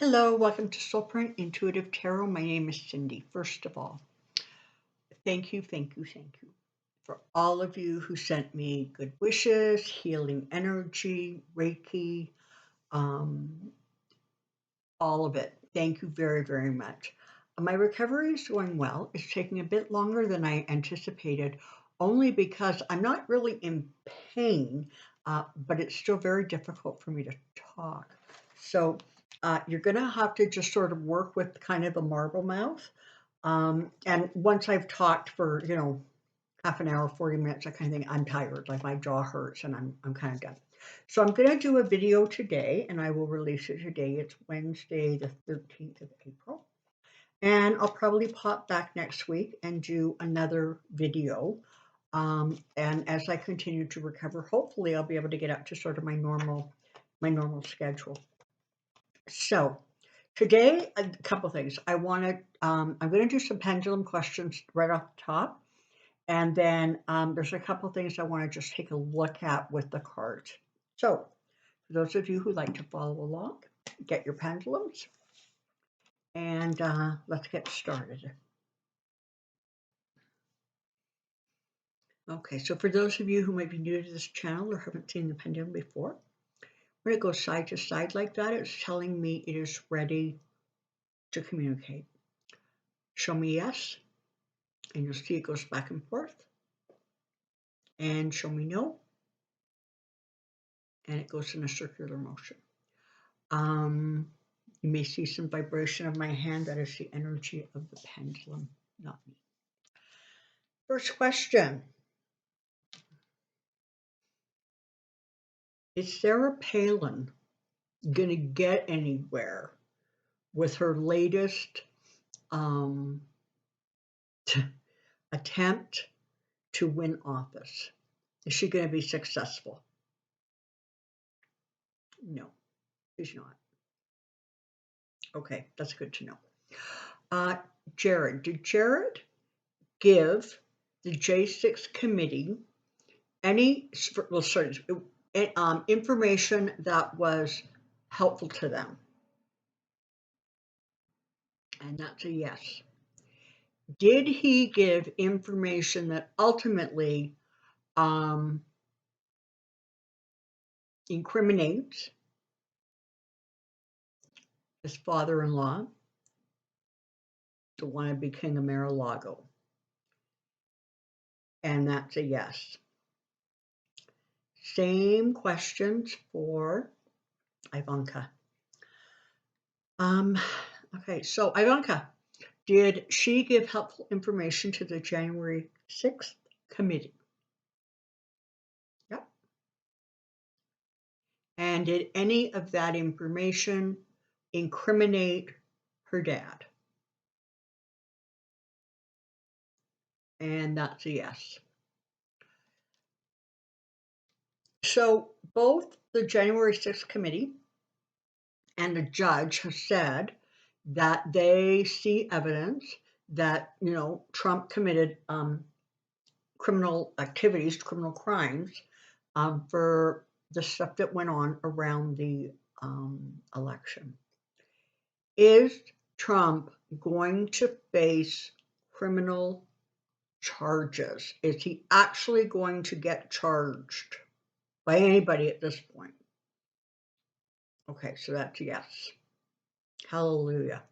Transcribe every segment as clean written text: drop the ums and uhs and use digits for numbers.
Hello, welcome to Soulprint Intuitive Tarot. My name is Cindy. First of all, thank you for all of you who sent me good wishes, healing energy, Reiki, um, all of it. Thank you very, very much. My recovery is going well. It's taking a bit longer than I anticipated, only because I'm not really in pain, but it's still very difficult for me to talk. So you're going to have to just sort of work with kind of a marble mouth. And once I've talked for, half an hour, 40 minutes, that kind of thing, I'm tired, like my jaw hurts and I'm kind of done. So I'm going to do a video today and I will release it today. It's Wednesday, the 13th of April. And I'll probably pop back next week and do another video. And as I continue to recover, hopefully I'll be able to get up to sort of my normal schedule. So today, a couple things. I'm going to do some pendulum questions right off the top. And then there's a couple things I want to just take a look at with the cards. So for those of you who like to follow along, get your pendulums and let's get started. Okay, so for those of you who might be new to this channel or haven't seen the pendulum before, when it goes side to side like that, it's telling me it is ready to communicate. Show me yes, and you'll see it goes back and forth. And show me no, and it goes in a circular motion. You may see some vibration of my hand. That is the energy of the pendulum, not me. First question. Is Sarah Palin going to get anywhere with her latest attempt to win office? Is she going to be successful? No, she's not. Okay, that's good to know. Jared, did Jared give the J6 committee any information that was helpful to them? And that's a yes. Did he give information that ultimately incriminates his father-in-law, the wannabe king of Mar-a-Lago? And that's a yes. Same questions for Ivanka. Okay, so Ivanka, did she give helpful information to the January 6th committee? Yep. And did any of that information incriminate her dad? And that's a yes. So both the January 6th committee and the judge have said that they see evidence that, Trump committed criminal activities, criminal crimes for the stuff that went on around the election. Is Trump going to face criminal charges? Is he actually going to get charged by anybody at this point? Okay, so that's a yes. Hallelujah.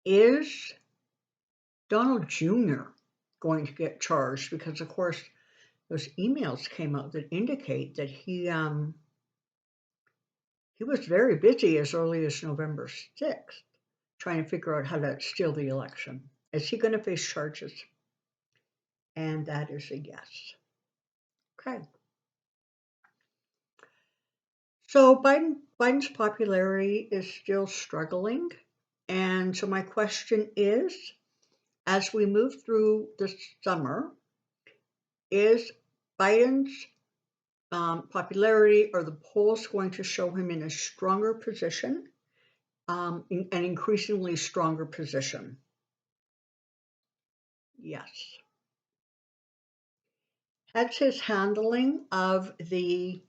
Is Donald Jr. going to get charged? Because, of course, those emails came out that indicate that he was very busy as early as November 6th trying to figure out how to steal the election. Is he going to face charges? And that is a yes. Okay. So Biden's popularity is still struggling. And so my question is, as we move through the summer, is Biden's popularity or the polls going to show him in a stronger position, an increasingly stronger position? Yes. Has his handling of the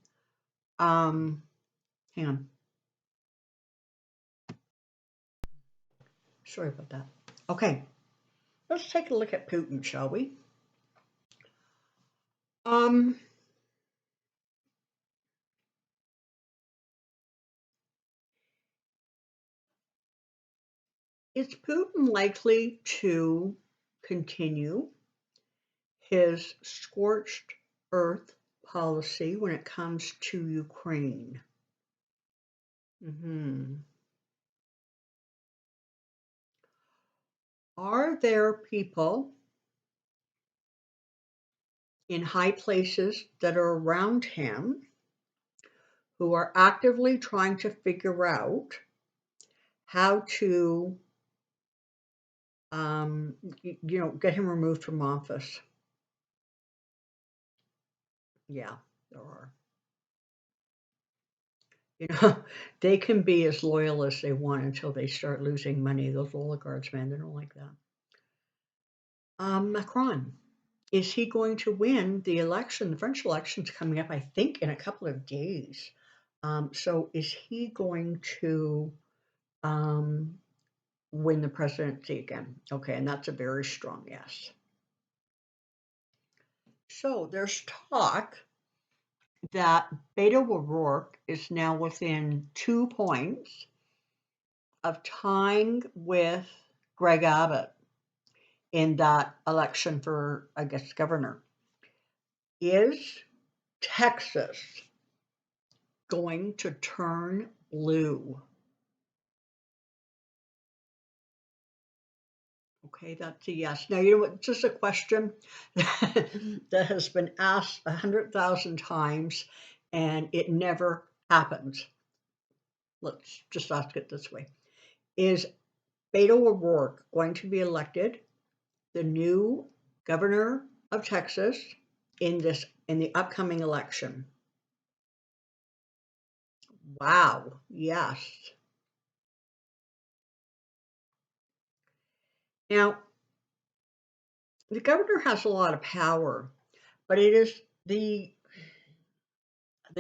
Hang on. Sorry about that. Okay. Let's take a look at Putin, shall we? Is Putin likely to continue his scorched earth policy when it comes to Ukraine? Are there people in high places that are around him who are actively trying to figure out how to, get him removed from office? Yeah, there are. They can be as loyal as they want until they start losing money. Those oligarchs, man, they don't like that. Macron, is he going to win the election? The French election's coming up, I think, in a couple of days. So is he going to win the presidency again? Okay, and that's a very strong yes. So there's talk that Beto O'Rourke is now within 2 points of tying with Greg Abbott in that election for, I guess, governor. Is Texas going to turn blue? Okay, that's a yes. Now, you know what? This is a question that has been asked 100,000 times, and it never happens. Let's just ask it this way. Is Beto O'Rourke going to be elected the new governor of Texas in the upcoming election? Wow, yes. Now, the governor has a lot of power, but it is the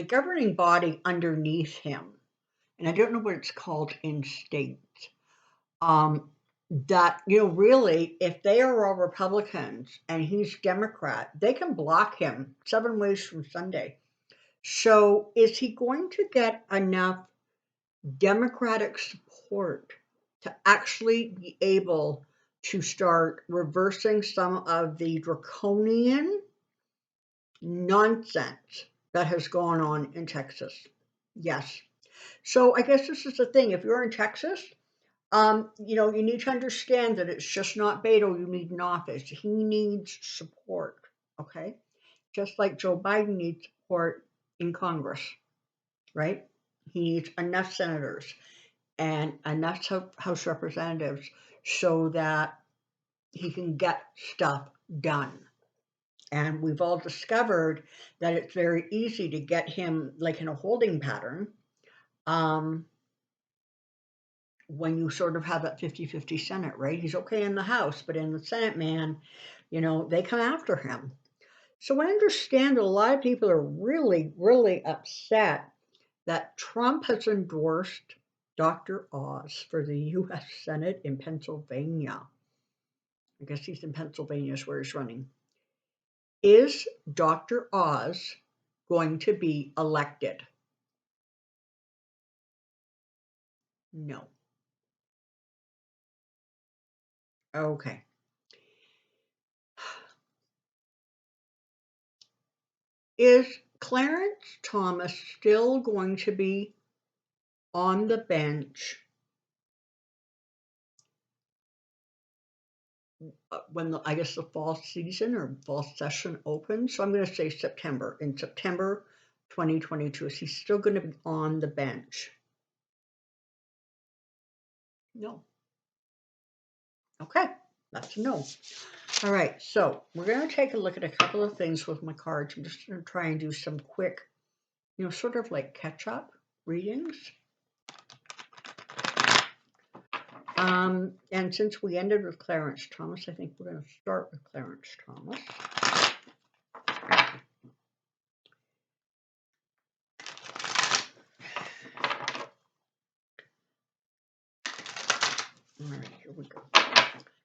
governing body underneath him, and I don't know what it's called in states, that, really, if they are all Republicans and he's Democrat, they can block him 7 ways from Sunday. So is he going to get enough Democratic support to actually be able to start reversing some of the draconian nonsense that has gone on in Texas? Yes. So I guess this is the thing. If you're in Texas, you need to understand that it's just not Beto you need in office. He needs support, okay? Just like Joe Biden needs support in Congress, right? He needs enough senators and enough House representatives so that he can get stuff done. And we've all discovered that it's very easy to get him like in a holding pattern when you sort of have that 50-50 Senate, right? He's okay in the House, but in the Senate, man, they come after him. So I understand that a lot of people are really, really upset that Trump has endorsed Dr. Oz for the U.S. Senate in Pennsylvania. I guess he's in Pennsylvania is where he's running. Is Dr. Oz going to be elected? No. Okay. Is Clarence Thomas still going to be on the bench when I guess the fall season or fall session opens? So I'm going to say September. In September 2022, is he still going to be on the bench? No. Okay, that's a no. All right, so we're going to take a look at a couple of things with my cards. I'm just going to try and do some quick, sort of like catch-up readings. And since we ended with Clarence Thomas, I think we're going to start with Clarence Thomas. here we go.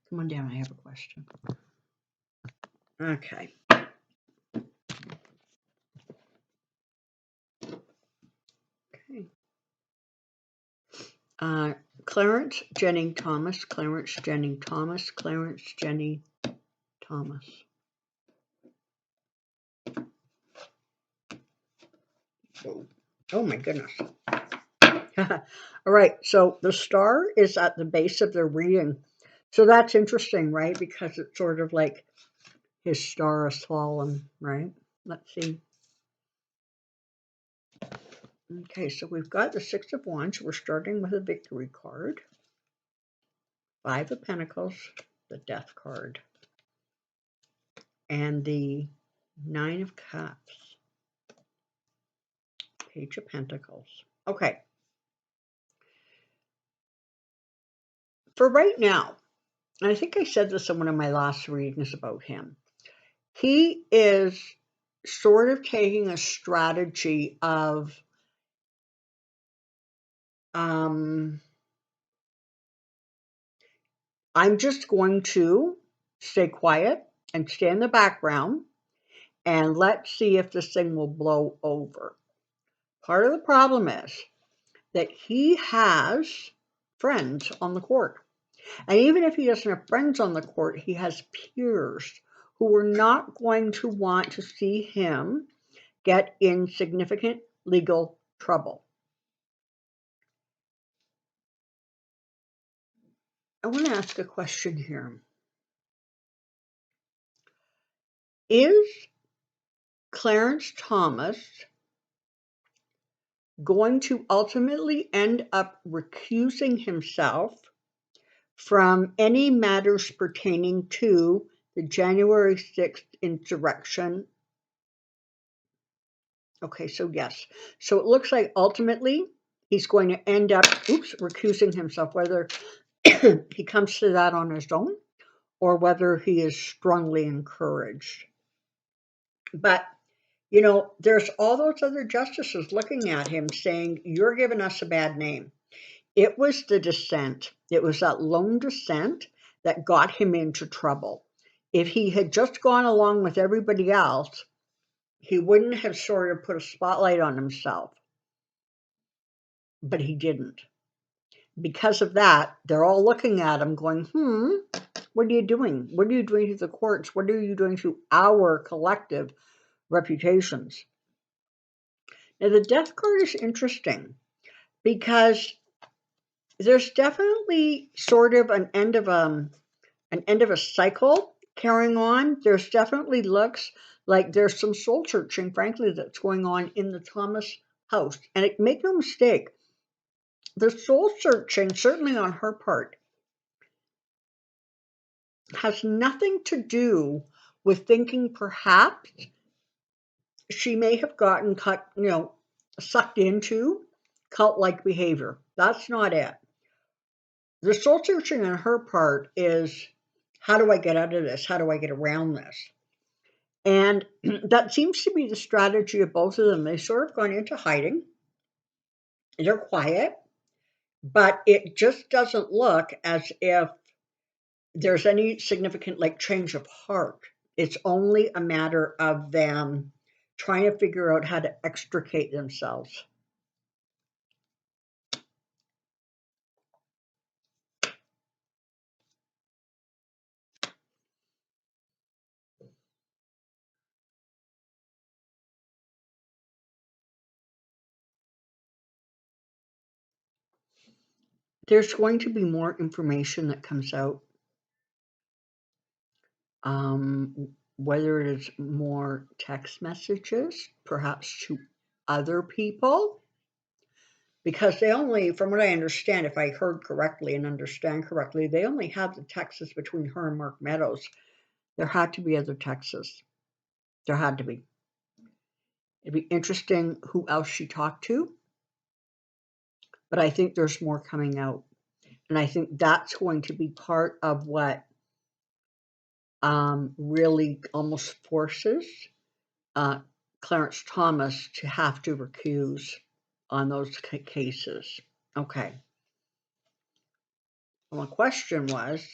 Come on down, I have a question. Okay. Okay. Clarence Jennings Thomas, Clarence Jennings Thomas, Clarence Jennings Thomas. Whoa. Oh my goodness. All right, so the star is at the base of their reading. So that's interesting, right? Because it's sort of like his star has fallen, right? Let's see. Okay, so we've got the Six of Wands. We're starting with a victory card. Five of Pentacles, the Death card, and the Nine of Cups, Page of Pentacles. Okay. For right now, and I think I said this in one of my last readings about him, he is sort of taking a strategy of I'm just going to stay quiet and stay in the background and let's see if this thing will blow over. Part of the problem is that he has friends on the court. And even if he doesn't have friends on the court, he has peers who are not going to want to see him get in significant legal trouble. I want to ask a question here. Is Clarence Thomas going to ultimately end up recusing himself from any matters pertaining to the January 6th insurrection? Okay, so yes. So it looks like ultimately he's going to end up, recusing himself, whether he comes to that on his own or whether he is strongly encouraged. But, you know, there's all those other justices looking at him saying, you're giving us a bad name. It was the dissent. It was that lone dissent that got him into trouble. If he had just gone along with everybody else, he wouldn't have sort of put a spotlight on himself. But he didn't. Because of that, they're all looking at him going, what are you doing? What are you doing to the courts? What are you doing to our collective reputations? Now, the Death card is interesting because there's definitely sort of an end of a cycle carrying on. There's definitely looks like there's some soul searching, frankly, that's going on in the Thomas house. And make no mistake, the soul searching, certainly on her part, has nothing to do with thinking perhaps she may have gotten sucked into cult-like behavior. That's not it. The soul searching on her part is, how do I get out of this? How do I get around this? And that seems to be the strategy of both of them. They've sort of gone into hiding. They're quiet, but it just doesn't look as if there's any significant change of heart. It's only a matter of them trying to figure out how to extricate themselves. There's going to be more information that comes out. Whether it is more text messages, perhaps to other people, because they only, from what I understand, if I heard correctly and understand correctly, they only have the texts between her and Mark Meadows. There had to be other texts. There had to be. It'd be interesting who else she talked to, but I think there's more coming out. And I think that's going to be part of what really almost forces Clarence Thomas to have to recuse on those cases. Okay. Well, the question was,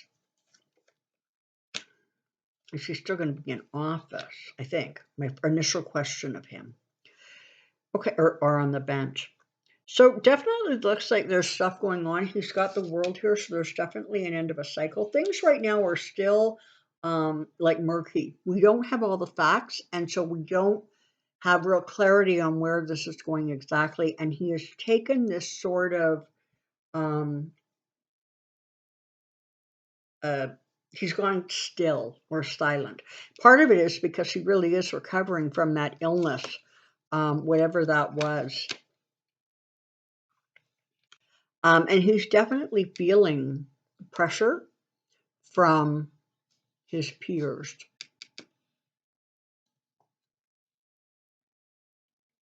is he still going to be in office? I think my initial question of him. Okay, or on the bench. So definitely looks like there's stuff going on. He's got the world here, so there's definitely an end of a cycle. Things right now are still like murky. We don't have all the facts, and so we don't have real clarity on where this is going exactly. And he has taken this sort of he's gone still or silent. Part of it is because he really is recovering from that illness, whatever that was. And he's definitely feeling pressure from his peers.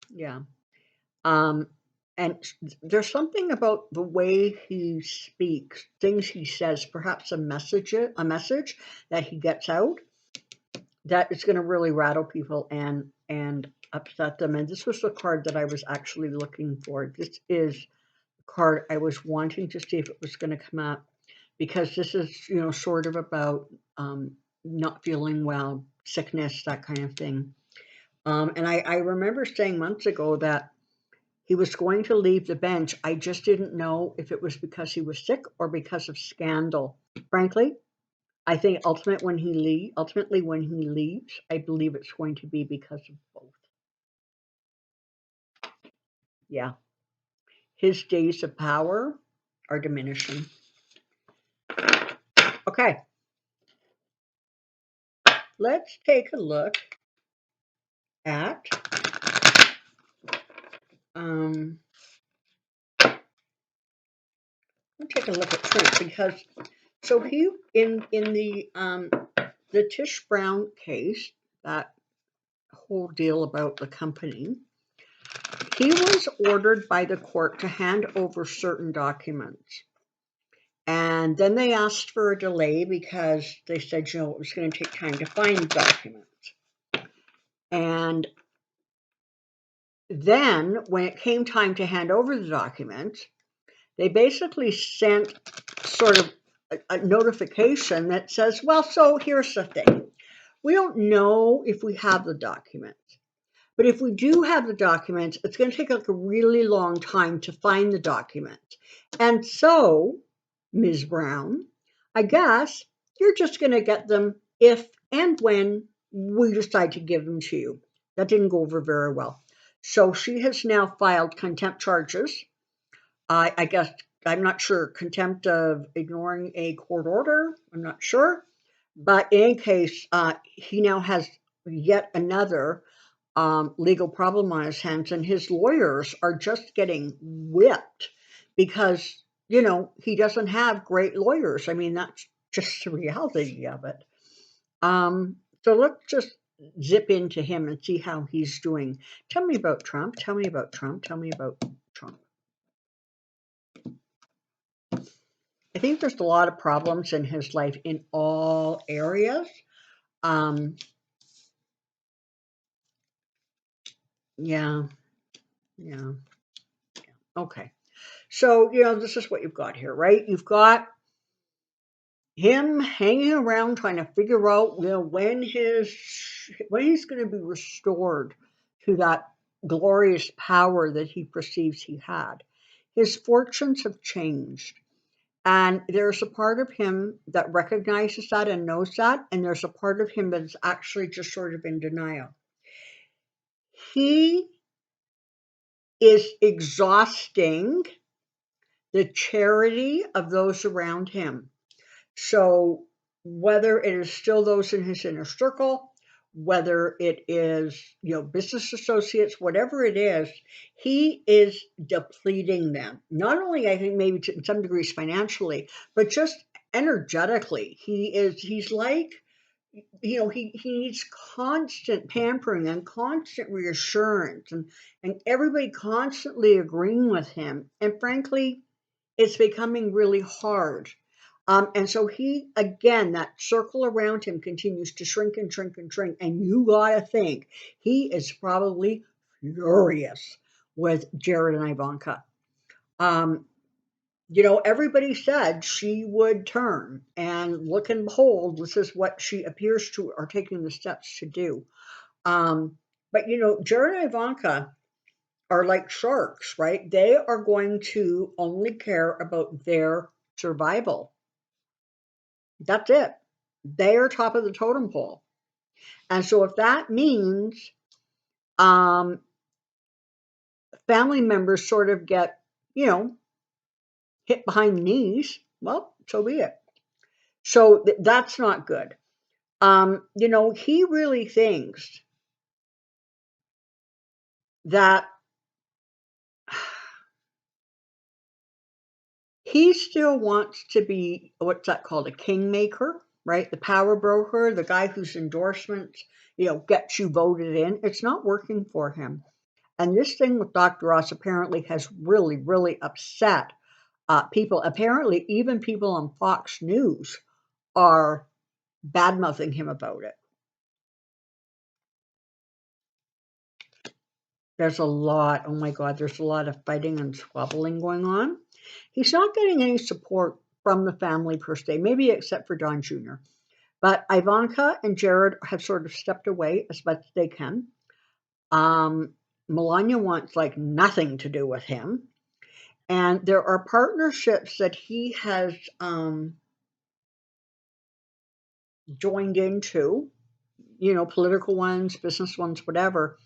Yeah. And there's something about the way he speaks, things he says, perhaps a message that he gets out that is going to really rattle people and upset them. And this was the card that I was actually looking for. This is the card I was wanting to see if it was going to come up, because this is, sort of about not feeling well, sickness, that kind of thing. And I remember saying months ago that he was going to leave the bench. I just didn't know if it was because he was sick or because of scandal. Frankly, I think ultimately when he leaves, I believe it's going to be because of both. Yeah. His days of power are diminishing. Okay. Let's take a look at Trent, because so he in the Tish Brown case, that whole deal about the company, he was ordered by the court to hand over certain documents. And then they asked for a delay because they said, it was going to take time to find the documents. And then when it came time to hand over the documents, they basically sent sort of a notification that says, well, so here's the thing. We don't know if we have the documents. But if we do have the documents, it's going to take like a really long time to find the documents. And so, Ms. Brown, I guess you're just going to get them if and when we decide to give them to you. That didn't go over very well. So she has now filed contempt charges. I guess, I'm not sure, contempt of ignoring a court order. I'm not sure. But in any case, he now has yet another legal problem on his hands, and his lawyers are just getting whipped because, he doesn't have great lawyers. I mean, that's just the reality of it. So let's just zip into him and see how he's doing. Tell me about Trump. Tell me about Trump. Tell me about Trump. I think there's a lot of problems in his life in all areas. Yeah. Okay. So, this is what you've got here, right? You've got him hanging around trying to figure out, when he's going to be restored to that glorious power that he perceives he had. His fortunes have changed. And there's a part of him that recognizes that and knows that, and there's a part of him that's actually just sort of in denial. He is exhausting the charity of those around him. So whether it is still those in his inner circle, whether it is, business associates, whatever it is, he is depleting them. Not only, I think, maybe to some degrees financially, but just energetically. He's like, he needs constant pampering and constant reassurance and everybody constantly agreeing with him. And frankly, it's becoming really hard. And so he, again, that circle around him continues to shrink and shrink and shrink. And you gotta think he is probably furious with Jared and Ivanka. everybody said she would turn, and look and behold, this is what she appears to are taking the steps to do. But Jared and Ivanka are like sharks, right? They are going to only care about their survival. That's it. They are top of the totem pole. And so if that means um, family members sort of get, you know, hit behind the knees, well, so be it. So that's not good. He really thinks that he still wants to be, what's that called, a kingmaker, right? The power broker, the guy whose endorsements, gets you voted in. It's not working for him. And this thing with Dr. Ross apparently has really, really upset people. Apparently, even people on Fox News are bad mouthing him about it. There's a lot, oh my God, there's a lot of fighting and squabbling going on. He's not getting any support from the family per se, maybe except for Don Jr. But Ivanka and Jared have sort of stepped away as best they can. Melania wants like nothing to do with him. And there are partnerships that he has joined into, political ones, business ones, whatever.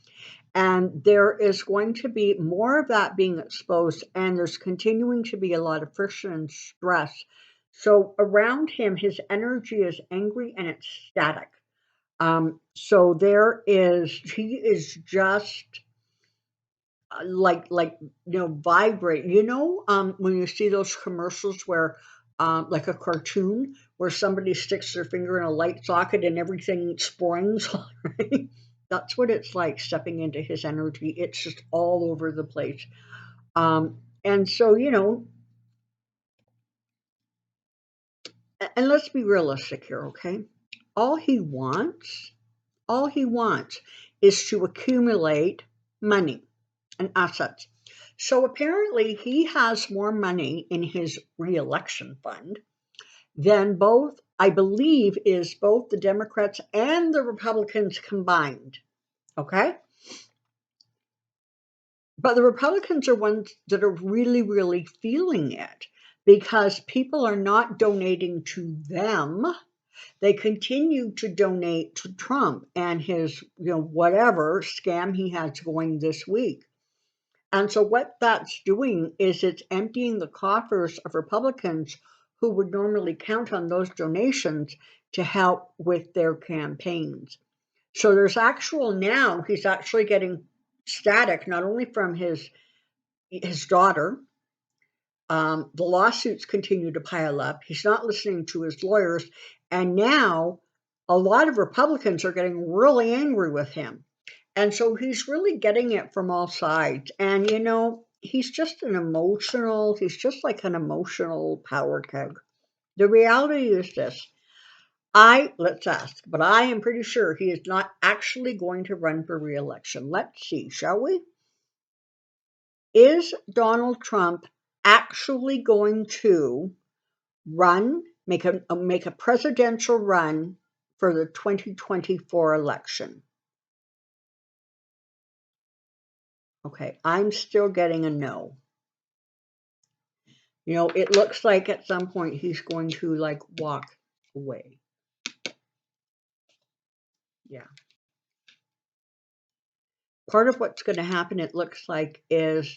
And there is going to be more of that being exposed, and there's continuing to be a lot of friction and stress. So around him, his energy is angry and it's static. So he is just like vibrate. When you see those commercials where like a cartoon where somebody sticks their finger in a light socket and everything springs, right? That's what it's like stepping into his energy. It's just all over the place. And so, and let's be realistic here, okay? All he wants, all he wants is to accumulate money and assets. So apparently he has more money in his reelection fund than both, I believe, is both the Democrats and the Republicans combined. Okay? But the Republicans are ones that are really, really feeling it because people are not donating to them. They continue to donate to Trump and his, whatever scam he has going this week. And so what that's doing is it's emptying the coffers of Republicans who would normally count on those donations to help with their campaigns. So he's actually getting static, not only from his daughter. The lawsuits continue to pile up. He's not listening to his lawyers. And now a lot of Republicans are getting really angry with him. And so he's really getting it from all sides. And, he's just like an emotional power keg. The reality is this. Let's ask, but I am pretty sure he is not actually going to run for re-election. Let's see, shall we? Is Donald Trump actually going to make a presidential run for the 2024 election? Okay, I'm still getting a no. It looks like at some point he's going to walk away. Yeah. Part of what's going to happen, it looks like, is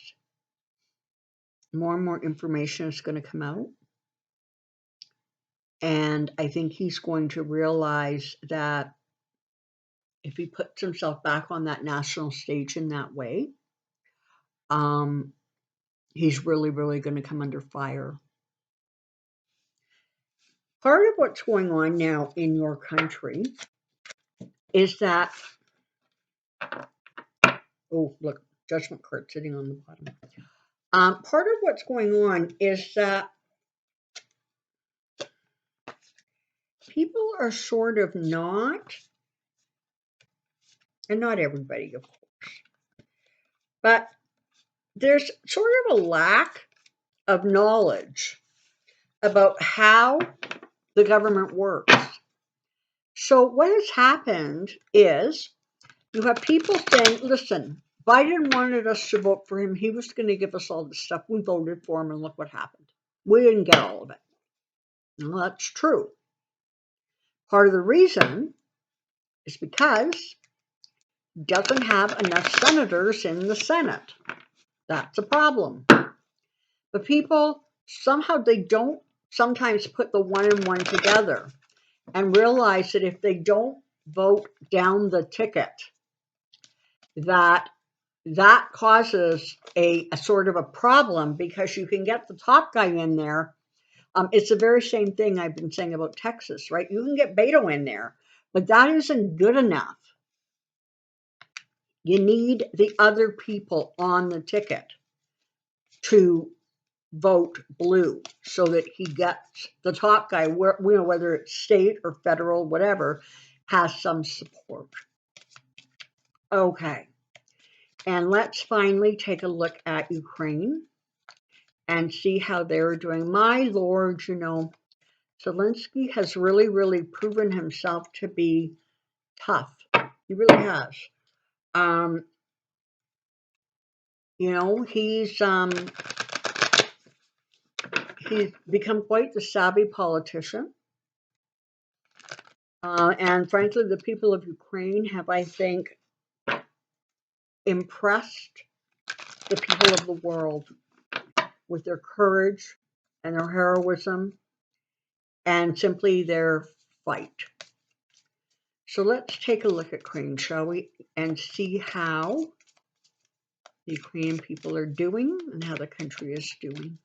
more and more information is going to come out. And I think he's going to realize that if he puts himself back on that national stage in that way, he's really, really going to come under fire. Part of what's going on now in your country is that, oh, look, judgment card sitting on the bottom. Part of what's going on is that people are sort of not, and not everybody, of course, but there's sort of a lack of knowledge about how the government works. So what has happened is you have people saying, listen, Biden wanted us to vote for him. He was going to give us all this stuff. We voted for him, and look what happened. We didn't get all of it. Well, that's true. Part of the reason is because he doesn't have enough senators in the Senate. That's a problem. But people, somehow they don't sometimes put the one and one together and realize that if they don't vote down the ticket, that causes a sort of a problem, because you can get the top guy in there. It's the very same thing I've been saying about Texas, right? You can get Beto in there, but that isn't good enough. You need the other people on the ticket to vote blue so that he gets the top guy, whether it's state or federal, whatever, has some support. Okay. And let's finally take a look at Ukraine and see how they're doing. My Lord, Zelensky has really, really proven himself to be tough. He really has. He's become quite the savvy politician. And frankly, the people of Ukraine have, I think, impressed the people of the world with their courage and their heroism and simply their fight. So let's take a look at Ukraine, shall we, and see how the Ukrainian people are doing and how the country is doing.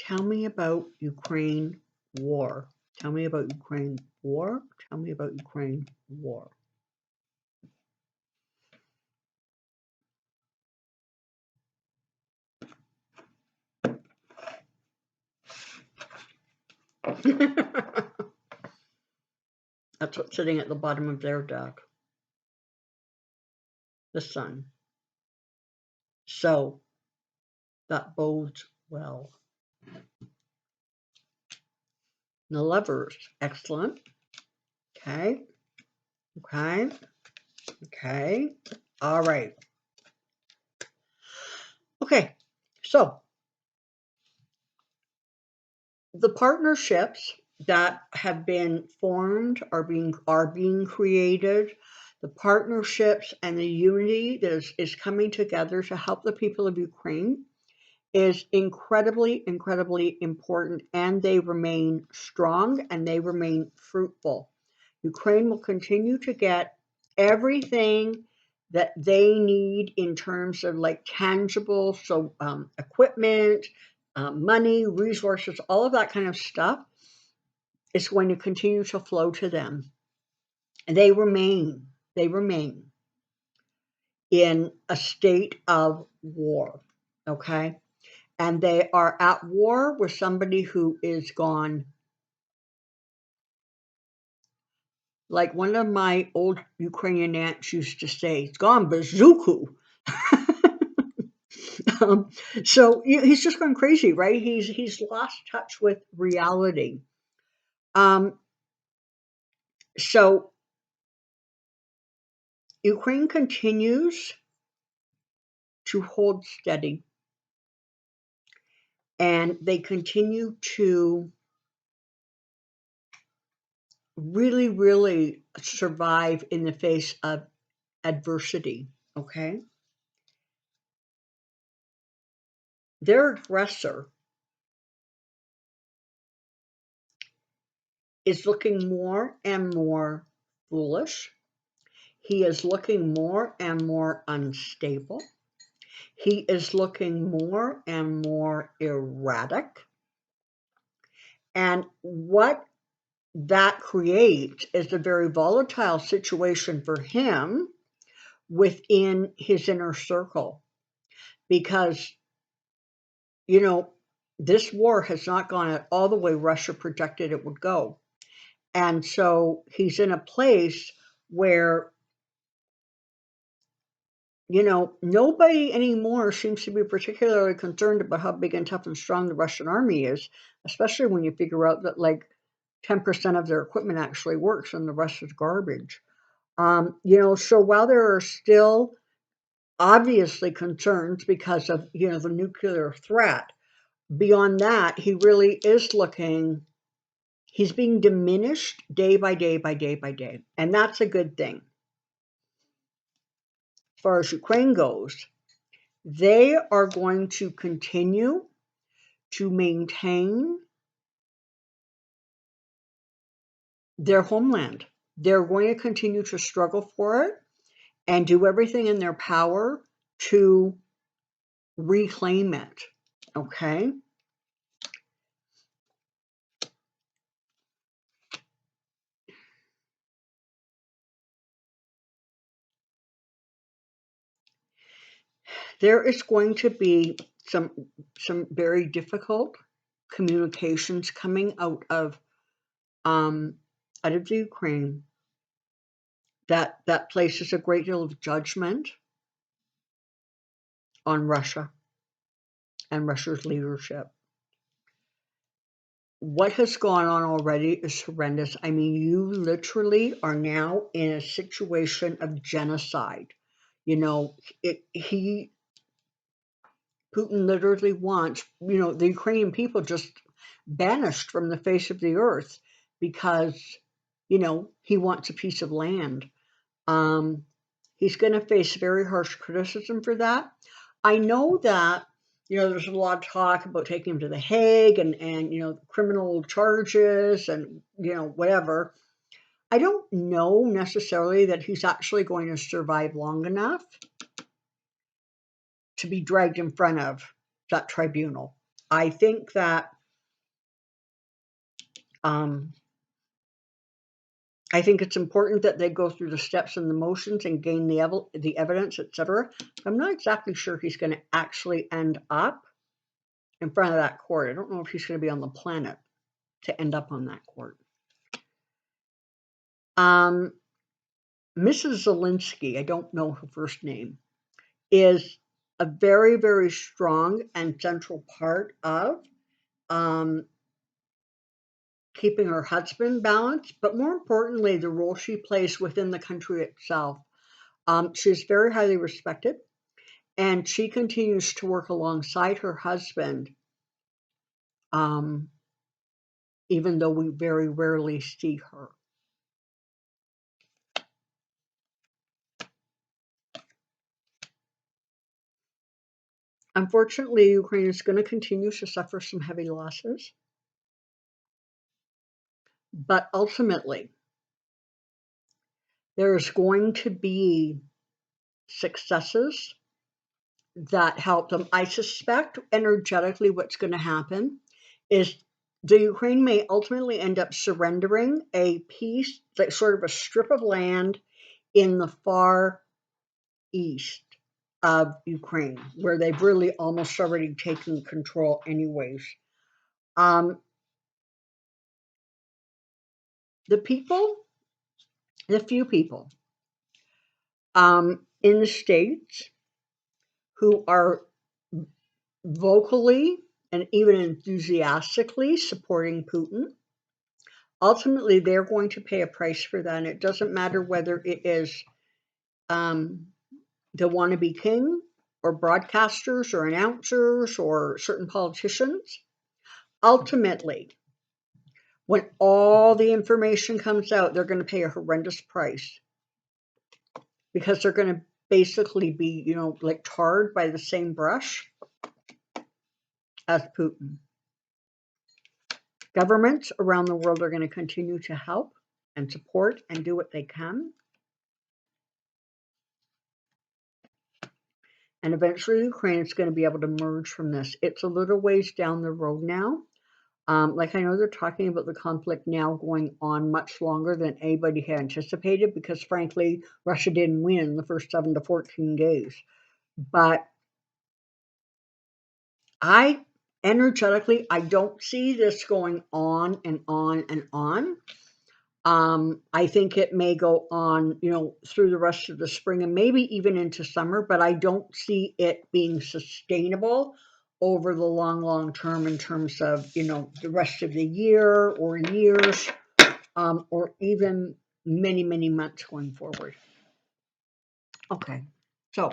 Tell me about Ukraine war. Tell me about Ukraine war. Tell me about Ukraine war. That's what's sitting at the bottom of their deck. The sun. So that bodes well. The lovers, excellent. Okay. All right. Okay. So the partnerships that have been formed are being created. The partnerships and the unity that is coming together to help the people of Ukraine is incredibly, incredibly important, and they remain strong and they remain fruitful. Ukraine will continue to get everything that they need in terms of like tangible, so equipment, money, resources, all of that kind of stuff is going to continue to flow to them. And they remain in a state of war, okay? And they are at war with somebody who is gone. Like one of my old Ukrainian aunts used to say, it's gone bazooka. So he's just gone crazy, right? He's lost touch with reality. So Ukraine continues to hold steady, and they continue to really, really survive in the face of adversity, okay? Their aggressor is looking more and more foolish. He is looking more and more unstable. He is looking more and more erratic. And what that creates is a very volatile situation for him, within his inner circle, because, this war has not gone all the way Russia projected it would go. And so he's in a place where, nobody anymore seems to be particularly concerned about how big and tough and strong the Russian army is, especially when you figure out that like 10% of their equipment actually works and the rest is garbage. So while there are still obviously concerns because of, the nuclear threat, beyond that, he really is he's being diminished day by day by day by day. And that's a good thing. As far as Ukraine goes, they are going to continue to maintain their homeland. They're going to continue to struggle for it and do everything in their power to reclaim it. Okay? There is going to be some very difficult communications coming out of the Ukraine that places a great deal of judgment on Russia and Russia's leadership. What has gone on already is horrendous. I mean, you literally are now in a situation of genocide. Putin literally wants, the Ukrainian people just banished from the face of the earth because, he wants a piece of land. He's going to face very harsh criticism for that. I know that, there's a lot of talk about taking him to The Hague and criminal charges and, whatever. I don't know necessarily that he's actually going to survive long enough to be dragged in front of that tribunal. I think that I think it's important that they go through the steps and the motions and gain the evidence, etc. I'm not exactly sure he's going to actually end up in front of that court. I don't know if he's going to be on the planet to end up on that court. Mrs. Zelensky, I don't know her first name, is a very, very strong and central part of keeping her husband balanced, but more importantly, the role she plays within the country itself. She's very highly respected, and she continues to work alongside her husband, even though we very rarely see her. Unfortunately, Ukraine is going to continue to suffer some heavy losses, but ultimately, there's going to be successes that help them. I suspect energetically what's going to happen is the Ukraine may ultimately end up surrendering a piece, like sort of a strip of land in the far east of Ukraine, where they've really almost already taken control anyways. The few people in the States who are vocally and even enthusiastically supporting Putin, ultimately they're going to pay a price for that. And it doesn't matter whether it is the wannabe king or broadcasters or announcers or certain politicians. Ultimately, when all the information comes out, they're going to pay a horrendous price because they're going to basically be, like tarred by the same brush as Putin. Governments around the world are going to continue to help and support and do what they can. And eventually Ukraine is going to be able to emerge from this. It's a little ways down the road now. Like I know they're talking about the conflict now going on much longer than anybody had anticipated because, frankly, Russia didn't win the first 7 to 14 days. But energetically, I don't see this going on and on and on. I think it may go on, through the rest of the spring and maybe even into summer, but I don't see it being sustainable over the long, long term in terms of, the rest of the year or years, or even many, many months going forward. Okay, so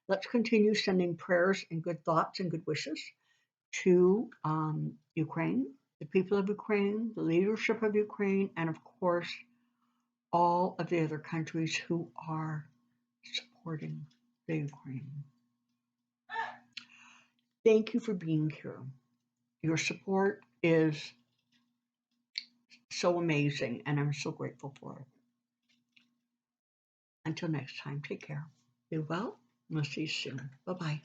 let's continue sending prayers and good thoughts and good wishes to Ukraine, the people of Ukraine, the leadership of Ukraine, and of course, all of the other countries who are supporting the Ukraine. Thank you for being here. Your support is so amazing, and I'm so grateful for it. Until next time, take care. Be well. We'll see you soon. Bye-bye.